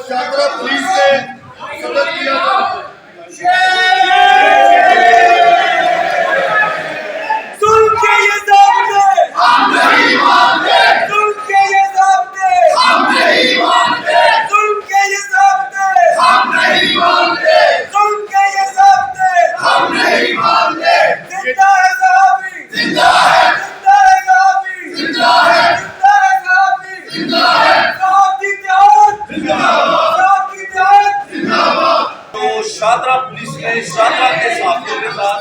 Shahpura police ने सदर किया था। सुन के ये ज़ाब्ते हम नहीं मानते, सुन के ये ज़ाब्ते हम नहीं मानते, सुन के ये ज़ाब्ते हम नहीं मानते, सुन के ये ज़ाब्ते हम नहीं मानते। जिंदा है साहबी, जिंदा है, जिंदा है साहबी, जिंदा है, जिंदा है साहबी, जिंदा है, साहब की जान जिंदाबाद, साहब की जान जिंदाबाद। तो शाहदरा पुलिस ने शाहदरा के साथियों के साथ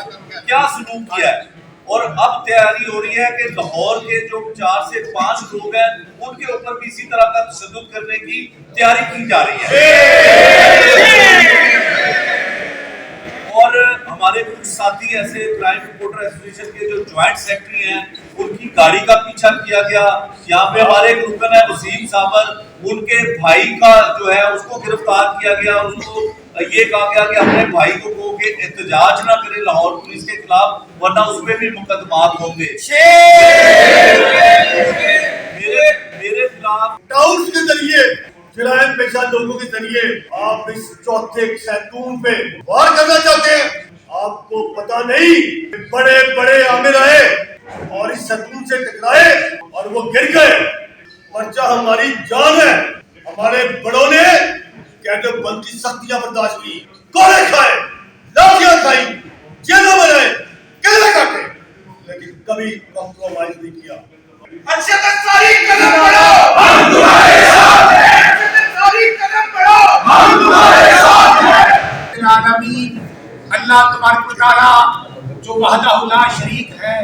क्या सलूक किया है, और अब तैयारी हो रही है कि लाहौर के जो 4 से 5 लोग हैं उनके ऊपर भी इसी तरह का तशद्दुद करने की तैयारी की जा रही है। और हमारे कुछ साथी ऐसे क्राइम रिपोर्टर एसोसिएशन के जो ज्वाइंट सेक्रेटरी हैं उनकी गाड़ी का पीछा किया गया। यहाँ पे हमारे एक रुकन है वसीम साबर, उनके भाई का जो है उसको गिरफ्तार किया गया। उसको ये कहा गया कि अपने भाई को कहो कि एहतजाज ना करे लाहौर पुलिस के खिलाफ, वरना उसमें भी मुकदमात होंगे। मेरे खिलाफ टाउन्स के जरिए जराइम पेशा लोगों के जरिए आप इस चौथे सैतून पे वार करना चाहते हैं। आपको पता नहीं, बड़े बड़े आमिर आए और इस सैतून से टकराए और वो गिर गए। पर्चा हमारी जान है। हमारे बड़ों ने कैदे बंद की सख्तियां बर्दाश्त की, कोड़े खाए, लाठियां खाई, जेलों में रहे, केले काटे, लेकिन कभी कॉम्प्रोमाइज नहीं किया। अच्छा तो सारी कदम बढ़ो, हम तुम्हारे साथ हैं। सारी कदम बढ़ो, हम तुम्हारे साथ हैं। आलमीन अल्लाह तबारक व तआला जो वहदहु ला शरीक है,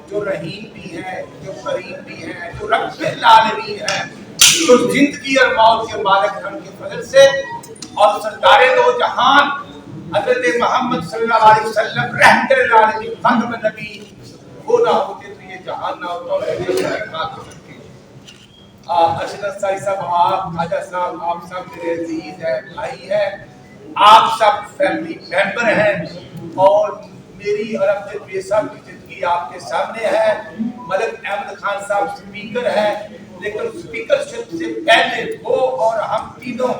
जो रहीम भी है, जो करीम भी है, जो रब्बुल आलमीन है, जो जिंदगी और मौत के मालिक हैं, उनके फजल से और सरदारे दो जहान हजरत मोहम्मद सल्लल्लाहु अलैहि वसल्लम रहमतुल आलमीन खत्म नबी वो ना होते तो ये जहान ना होता। और अशरफ साहब, आप खाजा साहब, आप सब मेरे अजीज है, भाई है, आप सब फैमिली मेंबर हैं और मेरी और अपने बेसाब की जिंदगी आपके सामने है। मलिक अहमद खान साहब स्पीकर है, लेकिन स्पीकरशिप से पहले वो और हम तीनों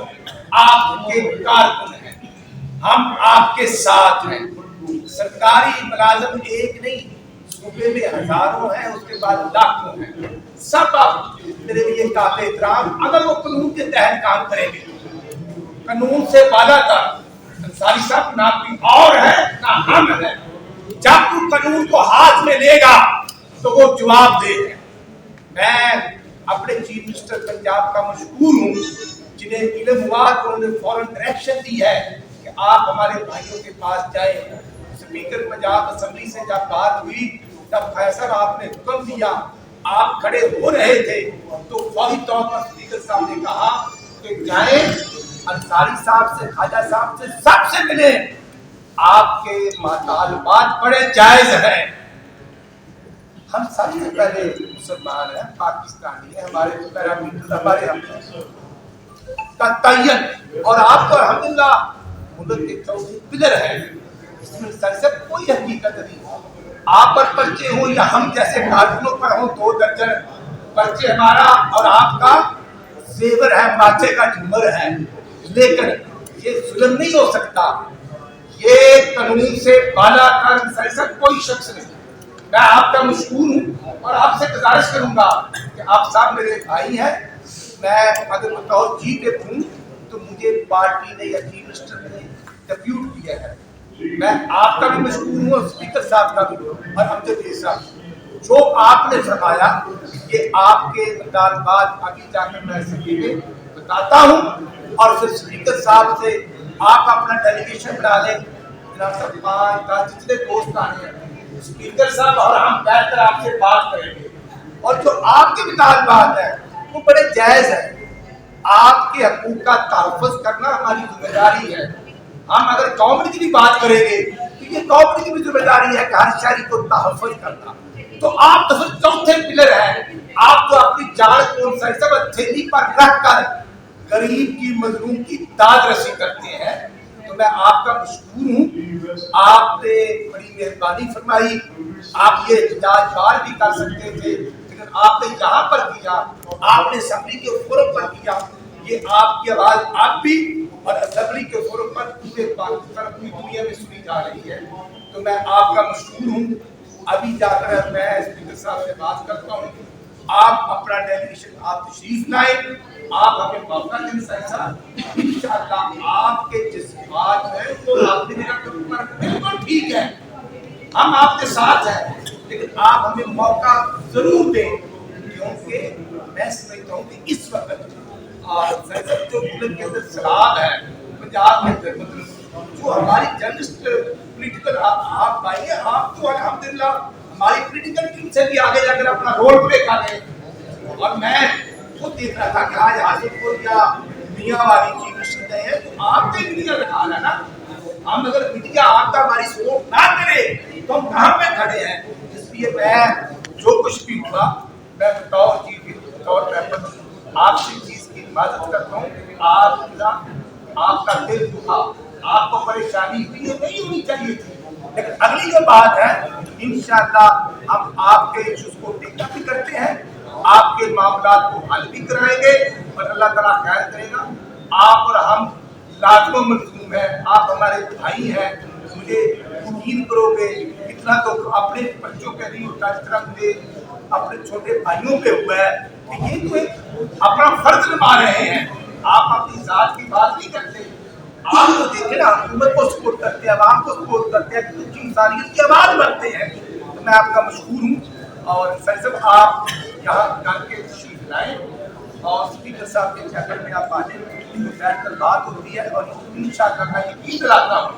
आपके कारकुन हैं, हम आपके साथ हैं। सरकारी मुलाजिम एक नहीं, सूबे में हजारों हैं, उसके बाद लाखों हैं। सब आप मेरे लिए काफी एहतराम। अगर वो कानून के तहत काम करेंगे, कानून से बाला का अंसारी साहब ना कोई और है ना हम है। जब तू कानून को हाथ में लेगा तो वो जवाब दे। मैं अपने चीफ मिनिस्टर पंजाब का मशहूर हूँ, जिन्हें इल्म हुआ तो उन्होंने फौरन डायरेक्शन दी है कि आप हमारे भाइयों के पास जाए। स्पीकर पंजाब असेंबली से जब बात हुई तब फैसल आपने हुक्म दिया, आप खड़े हो रहे थे तो फौरी तौर पर स्पीकर साहब ने कहा कि जाएं अंसारी साहब से, खाजा साहब से, सबसे मिले, आपके मुतालबात बड़े जायज हैं। हम सबसे पहले मुसलमान हैं, पाकिस्तानी हैं, हमारे पैरामीटर हमारे हम तयन और आपको अल्हम्दुलिल्लाह मुल्क के चौथे पिलर हैं। इसमें सर से कोई हकीकत नहीं। आप पर पर्चे हो या हम जैसे कारकुनों पर हो 2 दर्जन पर्चे, हमारा और आपका जेवर है, माथे का झूमर है, लेकिन ये जुल्म नहीं हो सकता। ये कानून से बाला कर सर कोई शख्स नहीं। मैं आपका मशहूर हूँ और आपसे गुजारिश करूंगा कि आप सब मेरे भाई हैं। मैं अगर बतौर चीफ विप हूँ तो मुझे पार्टी ने या चीफ मिनिस्टर ने डिप्यूट किया है। मैं आपका भी मशहूर हूँ और स्पीकर साहब का भी, और अमजद साहब जो आपने फरमाया कि आपके मुतालबात अभी जाकर मैं असेंबली में बताता हूँ और फिर स्पीकर साहब से आप अपना डेलीगेशन बना लें। जनाब साहब 5-10 जितने दोस्त आने हैं, स्पीकर साहब और हम बैठकर आपसे बात करेंगे। और जो आपके मुतालबात है वो बड़े जायज है। आपके हकूक का तहफ़्फ़ुज़ करना हमारी जिम्मेदारी है। हम अगर कौमियत की भी बात करेंगे तो ये कौमियत की भी जिम्मेदारी है कि हर शहरी को तहफ़्फ़ुज़ करना। तो आप तो फिर चौथे पिलर हैं। आप तो अपनी जान को सब थैली पर रखकर गरीब की, मजलूम की दाद रसी करते हैं। तो मैं आपका मशहूर हूँ, आपने बड़ी मेहरबानी फरमाई। आप ये एहतजाज बार भी कर सकते थे, लेकिन आपने यहाँ पर किया, आपने असेंबली के फोरम पर किया। ये आपकी आवाज आप भी और असेंबली के फोरम पर पूरे पाकिस्तान पूरी दुनिया में सुनी जा रही है, तो मैं आपका मशहूर हूँ। अभी जाकर मैं स्पीकर साहब से बात करता हूँ, आप अपना डेलीगेशन आप तशरीफ लाए, आप हमें मौका दें साहब, इंशाअल्लाह आपके जज्बात हैं तो आपने मेरा बिल्कुल ठीक है, हम आपके साथ हैं, लेकिन आप हमें मौका जरूर दें, क्योंकि मैं समझता हूँ कि इस वक्त संसद जो मुल्क के अंदर सलाद है पंजाब के अंदर, मतलब जो हमारी जर्नलिस्ट पॉलिटिकल आप भाई हैं, आप तो अल्हम्दुलिल्लाह हमारी पॉलिटिकल टीम से भी आगे जाकर अपना रोल प्ले कर रहे हैं। और मैं खुद देख रहा था कि आज हाजीपुर या मियांवाली चीफ मिनिस्टर गए हैं, तो आपने मीडिया रखा है ना, हम अगर मीडिया आपका हमारी सपोर्ट ना करे तो हम कहाँ पे खड़े हैं। इसलिए मैं जो कुछ भी हुआ मैं बतौर चीफ बतौर मेंबर आपसे चीज की इबादत करता हूँ। आपका दिल दुखा, आपको परेशानी हुई है, नहीं होनी चाहिए थी, लेकिन अगली जो बात है इंशाअल्लाह हम आपके इश्यूज को टेक भी करते हैं, आपके मामला को हल भी कराएंगे और अल्लाह ताला खैर करेगा। आप और हम लाजमो मजलूम हैं, आप हमारे भाई हैं, मुझे यकीन करोगे इतना तो अपने बच्चों पे नहीं होता जितना मुझे अपने छोटे भाइयों पे हुआ है कि ये तो एक अपना फर्ज निभा रहे हैं। आप अपनी जात की बात नहीं करते, आप तो देखे ना हुकूमत को सपोर्ट करते हैं, आवाम को सपोर्ट करते हैं, कुछ इंसानियत की आवाज बनते हैं। तो मैं आपका मशहूर हूँ और सर साहब आप यहाँ करके तशरीफ लाएं और स्पीकर साहब के चैनल में आप आने बैठ कर बात होती है और इंशाअल्लाह मैं यकीन दिलाता हूँ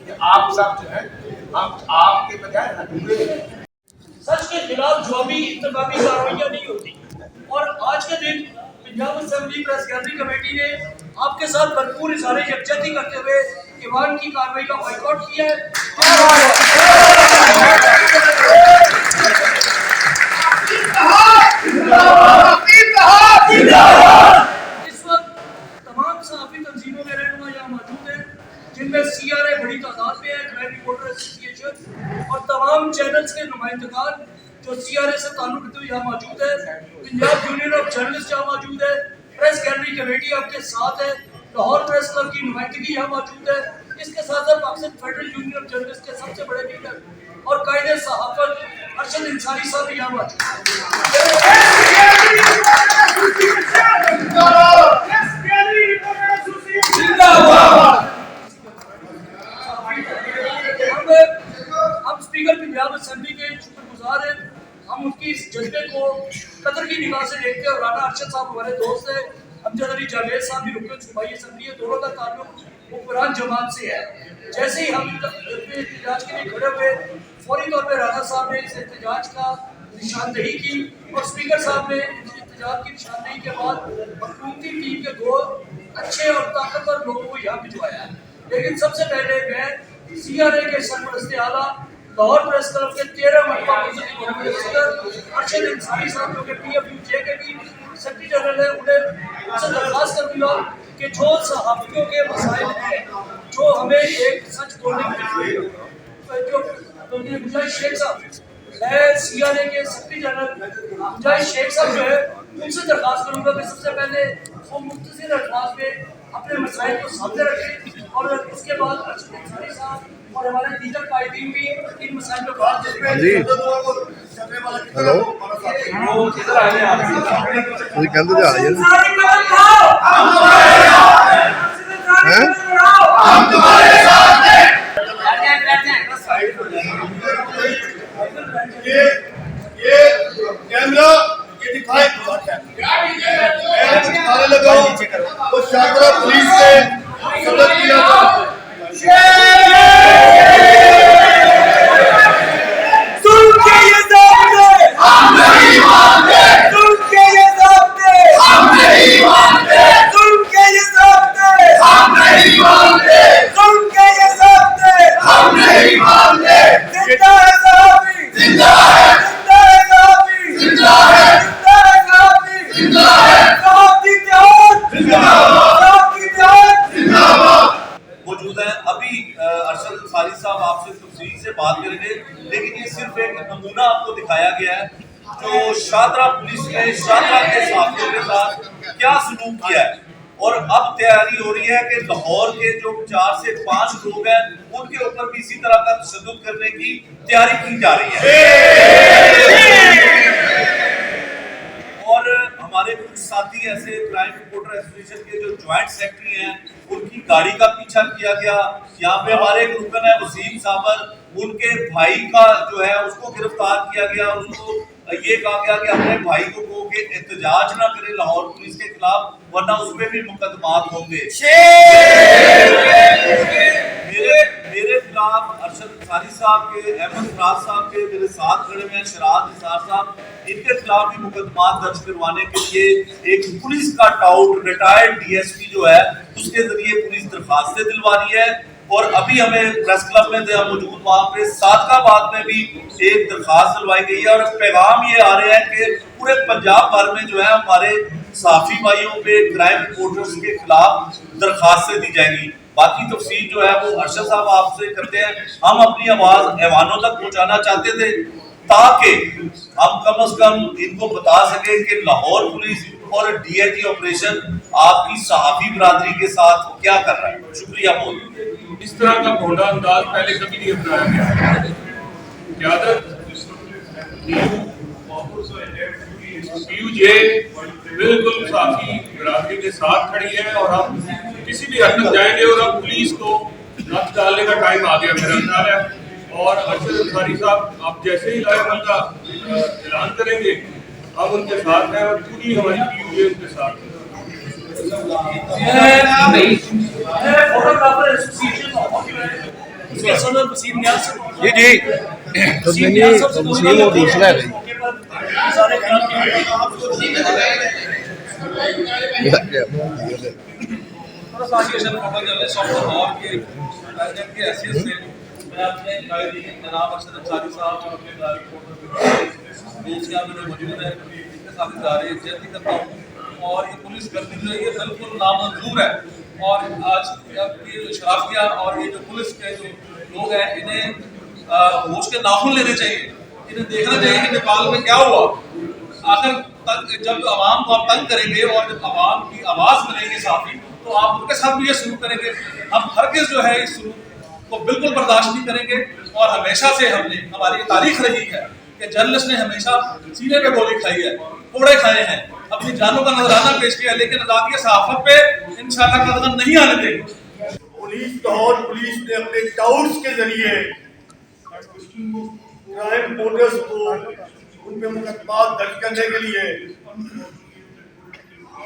कि आप सब जो है हम आपके बजाय अधूरे हैं। सच के खिलाफ जवाबी इंतकामी कार्रवाइयां नहीं होती। और आज के दिन Punjab assembly press gallery committee ने आपके साथ भरपूर इज़हार यकजहती करते हुए ईवान की कार्रवाई का बाइकआउट किया है। इस वक्त तमाम सहाफ़ी तंजीमों के रहनुमा यहाँ मौजूद हैं, जिनमें CRA बड़ी तादाद में है, क्राइम रिपोर्टर एसोसिएशन और तमाम चैनल्स के नुमाइंदगान जो CRA से ताल्लुक रखते हुए यहाँ मौजूद है। पंजाब यूनियन ऑफ जर्नलिस्ट यहाँ मौजूद है, प्रेस गैलरी कमेटी आपके साथ है, लाहौर प्रेस क्लब की नुमाइंदगी यहाँ मौजूद है। इसके साथ साथ Pakistan federal union of journalist के सबसे बड़े लीडर और कायदे सहाफत अरशद इंसानी साहब यहाँ मौजूद हैं। हम स्पीकर पंजाब असेंबली के शुक्रगुजार हैं, हम उनकी इस जज्बे को कदर की निगाह से देखते हैं। और राना अरशद साहब हमारे दोस्त हैं, अमजद अली जावेद साहब भी रुकन सूबाई असेंबली है, दोनों का ताल्लुक हुक्मरान जमात से है। जैसे ही हम एहतजाज के लिए खड़े हुए, फौरी तौर पर राना साहब ने इस एहतजाज का निशानदेही की और स्पीकर साहब ने इस एहतजाज की निशानदेही के बाद हुकूमती टीम के दो अच्छे और ताकतवर लोगों को यहाँ भिजवाया। लेकिन सबसे पहले मैं CRA के सरपरस्ते आला लाहौर प्रेस क्लब के 13 मरतबा सदर अरशद इंसानी साहब जो कि PFUJ के भी सेक्रेटरी जनरल है, उन्हें उनसे दरख्वास्त करूँगा कि जो सहाफ़ियों के मसाइल हैं, जो हमें एक सच बोलने की जो मुजाहिद शेख साहब, मैं CRA के सेक्रेटरी जनरल मुजाहिद शेख साहब जो है उनसे दरख्वास्त करूँगा कि सबसे पहले वो मुख्तसर अल्फाज में अपने मसाइल को सामने रखें और उसके बाद अरशद इंसानी साहब और हमारे दीगर कायदीन भी इन मसाइल पर बात करेंगे। हेलो इधर आइए आप। ਤੁਸੀਂ ਕਹਿੰਦੇ ਤੇ ਆ ਜਾਓ हैं हम तुम्हारे साथ हैं। ये कैमरा ये दिखाए दिखाने लगा हूं वो शाकरा पुलिस से सदर किया था। सुन के ये ज़ाब्ते हम नहीं मानते, सुन के ये ज़ाब्ते हम नहीं मानते, सुन के ये ज़ाब्ते हम नहीं मानते, सुन के ये ज़ाब्ते हम नहीं मानते। जिंदा है सहाफ़ी, जिंदा है, जिंदा है सहाफ़ी, जिंदा है, जिंदा है सहाफ़ी, जिंदा है, सहाफ़ी जिहाद जिंदाबाद, सहाफ़ी जिहाद जिंदाबाद। मौजूद है। अभी अरशद अंसारी साहब आपसे तफसील से बात करेंगे, लेकिन ये सिर्फ एक नमूना आपको दिखाया गया है जो शादरा पुलिस ने शादरा के सहाफ़ियों के साथ क्या सलूक किया है اور اب تیاری ہو رہی ہے کہ لاہور کے جو 4 سے 5 لوگ ہیں ان کے اوپر بھی اسی طرح کا تشدد کرنے کی تیاری کی جا رہی ہے. اور ہمارے کچھ ساتھی ایسے کرائم رپورٹر ایسوسیشن کے جو جوائنٹ سیکرٹری ہیں ان کی گاڑی کا پیچھا کیا گیا. یہاں پہ ہمارے ایک رکن ہے وسیم صابر, ان کے بھائی کا جو ہے اس کو گرفتار کیا گیا. اس کو یہ کہا گیا کہ اپنے بھائی کو کہو کہ احتجاج نہ کرے لاہور پولیس کے خلاف ورنہ اس پہ بھی مقدمات ہوں گے. میرے خلاف ارشد انصاری صاحب کے, احمد فراز صاحب کے, میرے ساتھ کھڑے ہوئے ہیں شراز نثار صاحب, ان کے خلاف بھی مقدمات درج کروانے کے لیے ایک پولیس کا tout retired D S P جو ہے اس کے ذریعے پولیس درخواستیں دلوا رہی ہے. اور ابھی ہمیں پریس کلب میں موجود وہاں پہ صادقہ آباد میں بھی ایک درخواست دلوائی گئی ہے. اور پیغام یہ آ رہے ہیں کہ پورے پنجاب بھر میں جو ہے ہمارے صحافی بھائیوں پہ کرائم رپورٹرز کے خلاف درخواستیں دی جائیں گی. باقی تفصیل جو ہے وہ ارشد صاحب آپ سے کرتے ہیں. ہم اپنی آواز ایوانوں تک پہنچانا چاہتے تھے تاکہ ہم کم از کم ان کو بتا سکیں کہ لاہور پولیس اور ڈی آئی جی آپریشن آپ کی صحافی برادری کے ساتھ کیا کر رہا ہے. شکریہ بہت. اس طرح کا بھونڈا انداز پہلے کبھی نہیں اپنایا گیا. قیادت پی یو جے بالکل صحافی برادری کے ساتھ کھڑی ہے اور ہم کسی بھی حد تک جائیں گے. اور اب پولیس کو نقد ڈالنے کا ٹائم آ گیا میرا خیال ہے. اور ارشد انصاری صاحب آپ جیسے ہی لائے عمل کا اعلان کریں گے ہم ان کے ساتھ ہیں اور پوری ہماری پی یو جے ان کے ساتھ ہے. فوٹوگرافر ایسوسیشن اس کے صدر وسیم نیاز سے وسیم وہ دوسرا ہے سارے خیال میں اپنے جناب ارشد انصاری صاحب اور اپنے دوست یہاں میرے موجود ہیں, ان کے ساتھ ادارے جلدی کرتا ہوں. اور یہ پولیس گردی جو ہے یہ بالکل نامنظور ہے. اور آج یہ شرافیہ اور یہ جو پولیس کے جو لوگ ہیں انہیں ہوش کے ناخن لینے چاہیے. انہیں دیکھنا چاہیے کہ نیپال میں کیا ہوا. آخر تک جب عوام کو آپ تنگ کریں گے اور جب عوام کی آواز بنیں گے صحافی تو آپ ان کے ساتھ بھی یہ سلوک کریں گے. ہم ہرگز جو ہے اس سلوک کو بالکل برداشت نہیں کریں گے. اور ہمیشہ سے ہم نے, ہماری تاریخ رہی ہے کہ جرنلسٹ نے ہمیشہ سینے پہ گولی کھائی ہے, کوڑے کھائے ہیں, اپنی جانوں کا نذرانہ پیش کیا, لیکن عدالتی صحافت پہ انشاءاللہ قدم نہیں آنے دیں گے. پولیس لاہور پولیس نے اپنے ٹاؤٹس کے ذریعے کرائم رپورٹرز کو ان پہ مقدمات درج کرنے کے لیے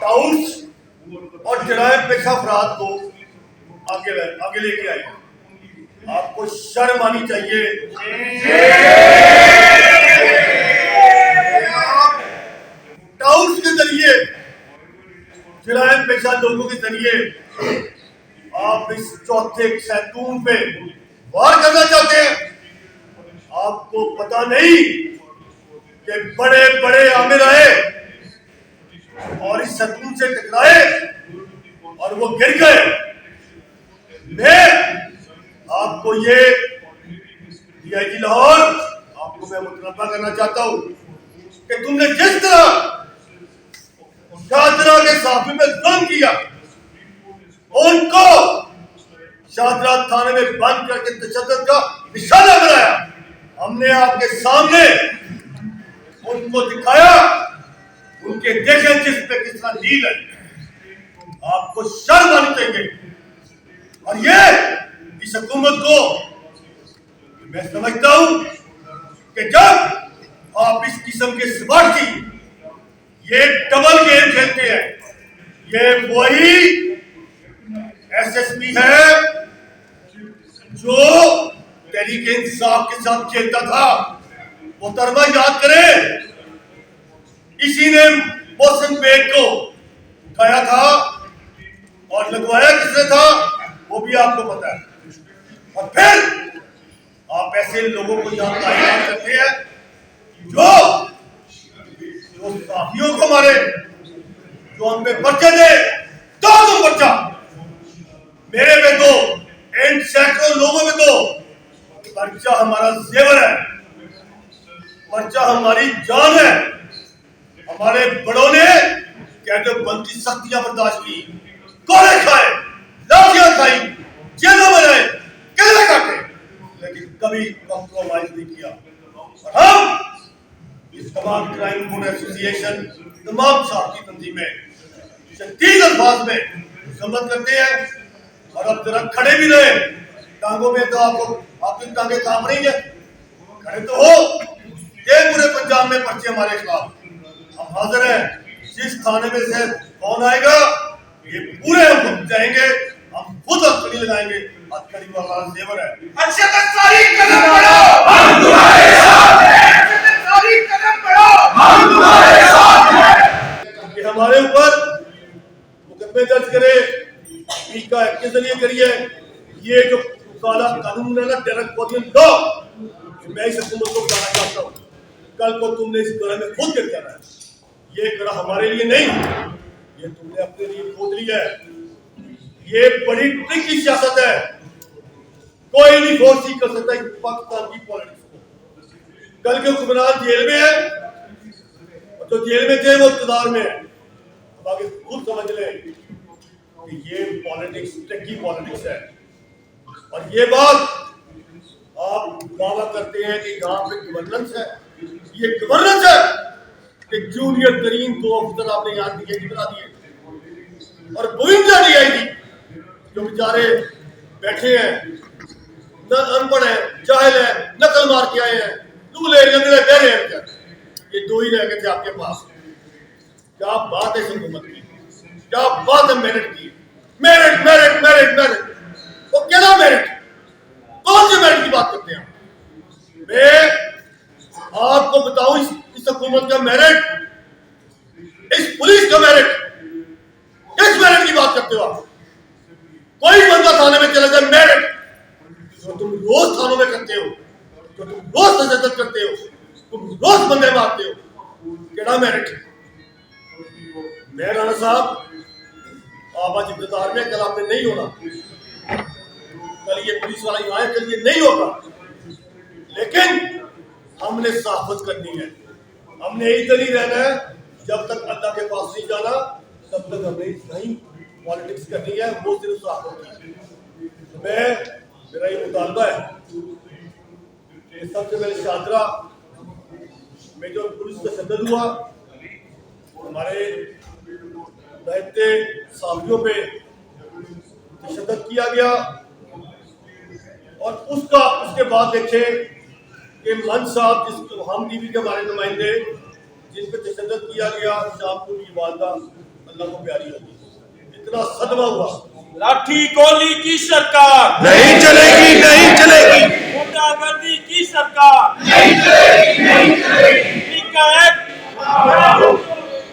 ٹاؤٹس اور جرائم پیشہ افراد کو آگے لے کے آئے. آپ کو شرم آنی چاہیے. ٹاؤٹس کے ذریعے جرائم پیشہ لوگوں کے ذریعے آپ اس چوتھے سیتون پہ وار کرنا چاہتے ہیں. آپ کو پتا نہیں کہ بڑے بڑے عامل آئے اور اس ستون سے ٹکرائے اور وہ گر گئے. میں آپ کو یہ ڈی آئی جی لاہور آپ کو میں متنبہ کرنا چاہتا ہوں کہ تم نے جس طرح شاہدرہ کے صحافی میں ظلم کیا, ان کو شاہدرہ تھانے میں بند کر کے تشدد کا نشانہ بنایا. ہم نے آپ کے سامنے ان کو دکھایا, ان کے دیکھیں جس پہ کس طرح نیل ہے. آپ کو شرم آنی چاہیے. اور یہ اس حکومت کو میں سمجھتا ہوں کہ جب آپ اس قسم کے سماج کی یہ ڈبل گیم کھیلتے ہیں, یہ وہی ایس ایس پی ہے جو تحریک انصاف کے ساتھ کھیلتا تھا. محترمہ یاد کریں, اسی نے محسن بیگ کو اٹھایا تھا اور لگوایا کس نے تھا وہ بھی آپ کو پتا ہے. اور پھر آپ ایسے لوگوں کو یہاں تعینات کرتے ہیں جو صحافیوں کو مارے, جو ہم پہ پرچے دے. دو پرچہ میرے پہ دو, ان سینکڑوں لوگوں پہ دو. پرچہ ہمارا زیور ہے, پرچہ ہماری جان ہے. ہمارے بڑوں نے کہتے بند کی سختیاں برداشت کی, गोले खाए, लाठियां खाई, जेलों में रहे, केले काटे, लेकिन कभी कॉम्प्रोमाइज नहीं किया। और हम इस तमाम क्राइम रिपोर्ट एसोसिएशन, तमाम साथी तंजीमें शदीद अल्फाज में मजम्मत करते हैं। और अब जरा खड़े भी रहे, टांगों में तो आपकी टांगें काम रही है, खड़े तो हो। ये पूरे पंजाब में पर्चे हमारे खिलाफ, हम हाजिर हैं। जिस थाने में से कौन आएगा, ये पूरे हम जाएंगे, हम खुद हथकड़ी लगाएंगे। हथकड़ी वाला जेवर है। अर्शद अंसारी कदम बढ़ाओ, हम तुम्हारे साथ हैं। अर्शद अंसारी कदम बढ़ाओ, हम तुम्हारे साथ हैं। कि हमारे ऊपर मुकदमे दर्ज करे, पीका एक्ट के जरिए करिए। ये जो काला कानून है ना, टेररिस्ट लॉ, मैं इस हुकूमत को बताना चाहता हूँ। कल को तुमने इस गढ़ में खोद कर जाना है। ये गढ़ हमारे लिए नहीं, ये तुमने अपने लिए खोद लिया है। ये बड़ी ट्रिकी सियासत है, कोई नहीं फोर्स कर सकता पाकिस्तान की पॉलिटिक्स को। कल के हुक्मरान जेल में है, और जो जेल में थे वो इक़्तिदार में है। अब आगे खुद समझ लें कि ये पॉलिटिक्स ट्रिकी पॉलिटिक्स है। और ये बात आप दावा करते हैं कि यहाँ पे गवर्नेंस है, ये गवर्नेंस है कि जूनियर तरीन 2 अफसर आपने यहाँ डीआईजी बना दिए, और गोविंदा डीआईजी जो बेचारे बैठे हैं, न अनपढ़ है, जाहिल है, नकल मार के आए हैं, दूल्हे लंगड़े बहरे हैं बेचारे। ये 2 ही रह गए थे आपके पास। क्या बात है इस हुकूमत की, क्या बात है मेरिट की। मेरिट मेरिट मेरिट मेरिट, वो क्या मेरिट, कौन सी मेरिट की बात करते हैं? मैं आपको बताऊं इस हुकूमत का मेरिट, इस पुलिस का मेरिट, किस मेरिट की बात करते हो आप? कोई बंदा थाने में चला जाए, मेरिट जो तुम रोज थानों में करते हो, जो तुम रोज तशद्दुद करते हो, तुम रोज बंदे मारते हो, केड़ा मेरिट? मैं राणा साहब आप आज इक़्तिदार में, कल आपने नहीं होना, कल ये पुलिस वाला यहाँ है, कल ये नहीं होगा। लेकिन हमने साफ़त करनी है, हमने इधर ही रहना है। जब तक अल्लाह के पास नहीं जाना, तब तक हमें नहीं पॉलिटिक्स करनी है, वो सिर्फ साफ़त की। मेरा ये मुतालबा है कि सबसे पहले शादरा में जो पुलिस का तशद्दुद हुआ, हमारे रहते साथियों पे तशद्दुद किया गया, और उसके बाद देखे कि मन साहब, जिसको हम टीवी के हमारे नुमाइंदे, जिन पे तशद्दुद किया गया, शाम को की वालदा अल्लाह को प्यारी होगी। इतना सदमा हुआ। लाठी गोली की सरकार नहीं चलेगी, नहीं चलेगी। गुंडागर्दी की सरकार